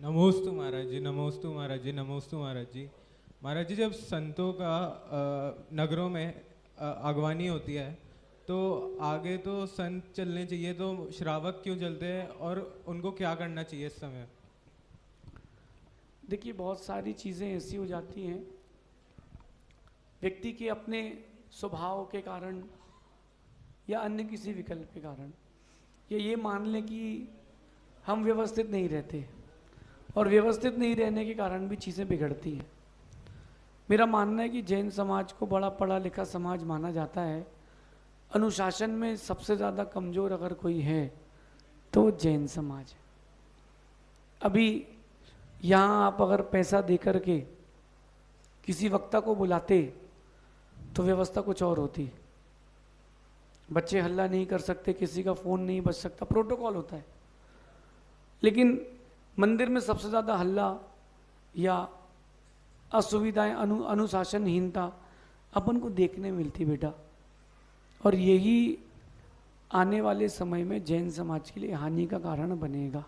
नमोस्तु महाराज जी, नमोस्तु महाराज जी, नमोस्तु महाराज जी। महाराज जी, जब संतों का नगरों में अगवानी होती है तो आगे तो संत चलने चाहिए, तो श्रावक क्यों चलते हैं और उनको क्या करना चाहिए इस समय? देखिए, बहुत सारी चीज़ें ऐसी हो जाती हैं व्यक्ति के अपने स्वभाव के कारण या अन्य किसी विकल्प के कारण, या ये मान लें कि हम व्यवस्थित नहीं रहते और व्यवस्थित नहीं रहने के कारण भी चीज़ें बिगड़ती हैं। मेरा मानना है कि जैन समाज को बड़ा पढ़ा लिखा समाज माना जाता है। अनुशासन में सबसे ज़्यादा कमज़ोर अगर कोई है तो जैन समाज है। अभी यहाँ आप अगर पैसा दे कर के किसी वक्ता को बुलाते तो व्यवस्था कुछ और होती। बच्चे हल्ला नहीं कर सकते, किसी का फ़ोन नहीं बज सकता, प्रोटोकॉल होता है। लेकिन मंदिर में सबसे ज़्यादा हल्ला या असुविधाएं, अनुशासनहीनता अपन को देखने मिलती बेटा। और यही आने वाले समय में जैन समाज के लिए हानि का कारण बनेगा।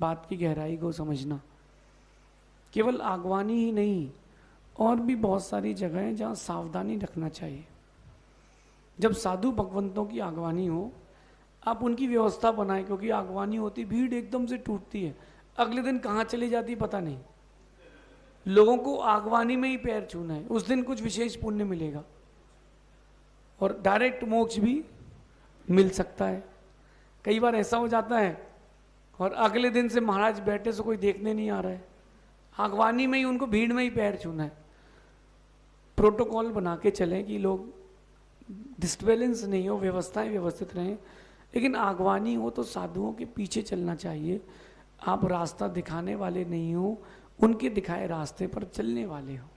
बात की गहराई को समझना। केवल आगवानी ही नहीं, और भी बहुत सारी जगह हैं जहाँ सावधानी रखना चाहिए। जब साधु भगवंतों की आगवानी हो, आप उनकी व्यवस्था बनाएं, क्योंकि आगवानी होती, भीड़ एकदम से टूटती है, अगले दिन कहाँ चली जाती पता नहीं। लोगों को आगवानी में ही पैर छूना है, उस दिन कुछ विशेष पुण्य मिलेगा और डायरेक्ट मोक्ष भी मिल सकता है। कई बार ऐसा हो जाता है और अगले दिन से महाराज बैठे से कोई देखने नहीं आ रहा है। आगवानी में ही उनको भीड़ में ही पैर छूना है। प्रोटोकॉल बना के चलें कि लोग डिस्टर्बेंस नहीं हो, व्यवस्थाएं व्यवस्थित रहें। लेकिन आगवानी हो तो साधुओं के पीछे चलना चाहिए। आप रास्ता दिखाने वाले नहीं हो, उनके दिखाए रास्ते पर चलने वाले हो।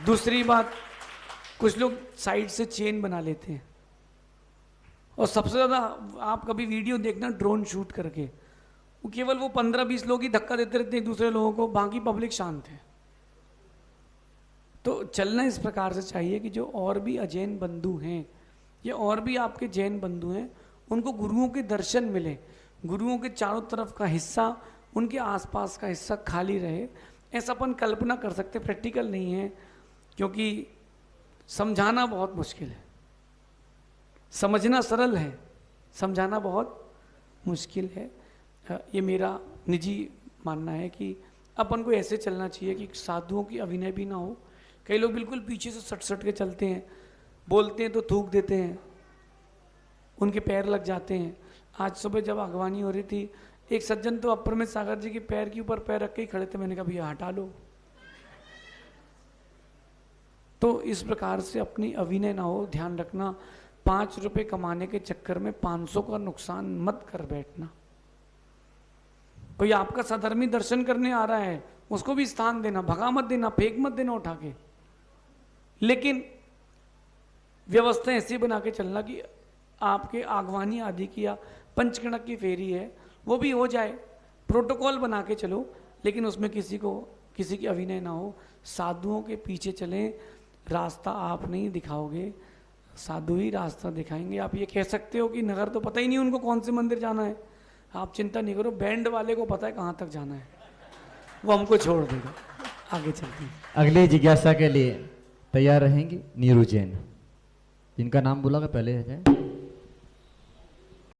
दूसरी बात, कुछ लोग साइड से चेन बना लेते हैं और सबसे ज़्यादा आप कभी वीडियो देखना ड्रोन शूट करके, वो केवल वो 15-20 लोग ही धक्का देते रहते हैं दूसरे लोगों को, बाकी पब्लिक शांत है। तो चलना इस प्रकार से चाहिए कि जो और भी अजैन बंधु हैं या और भी आपके जैन बंधु हैं, उनको गुरुओं के दर्शन मिले, गुरुओं के चारों तरफ का हिस्सा, उनके आसपास का हिस्सा खाली रहे। ऐसा अपन कल्पना कर सकते, प्रैक्टिकल नहीं है, क्योंकि समझाना बहुत मुश्किल है। समझना सरल है, समझाना बहुत मुश्किल है। ये मेरा निजी मानना है कि अपन को ऐसे चलना चाहिए कि साधुओं की अभिनय भी ना हो। कई लोग बिल्कुल पीछे से सट सट के चलते हैं, बोलते हैं तो थूक देते हैं, उनके पैर लग जाते हैं। आज सुबह जब अगवानी हो रही थी, एक सज्जन तो अपर में सागर जी के पैर के ऊपर पैर रख के ही खड़े थे। मैंने कहा भैया हटा लो। तो इस प्रकार से अपनी अभिनय ना हो, ध्यान रखना। 5 रुपए कमाने के चक्कर में 500 का नुकसान मत कर बैठना। कोई आपका सधर्मी दर्शन करने आ रहा है, उसको भी स्थान देना, भगा मत देना, फेंक मत देना उठा के। लेकिन व्यवस्था ऐसी बना के चलना कि आपके आगवानी आदि की या पंचकणक की फेरी है वो भी हो जाए। प्रोटोकॉल बना के चलो, लेकिन उसमें किसी की अभिनय ना हो। साधुओं के पीछे चलें, रास्ता आप नहीं दिखाओगे, साधु ही रास्ता दिखाएंगे। आप ये कह सकते हो कि नगर तो पता ही नहीं उनको कौन से मंदिर जाना है, आप चिंता नहीं करो, बैंड वाले को पता है कहाँ तक जाना है, वो हमको छोड़ देगा। आगे चलते हैं। अगले जिज्ञासा के लिए तैयार रहेंगी नीरू जैन, जिनका नाम बोला पहले है।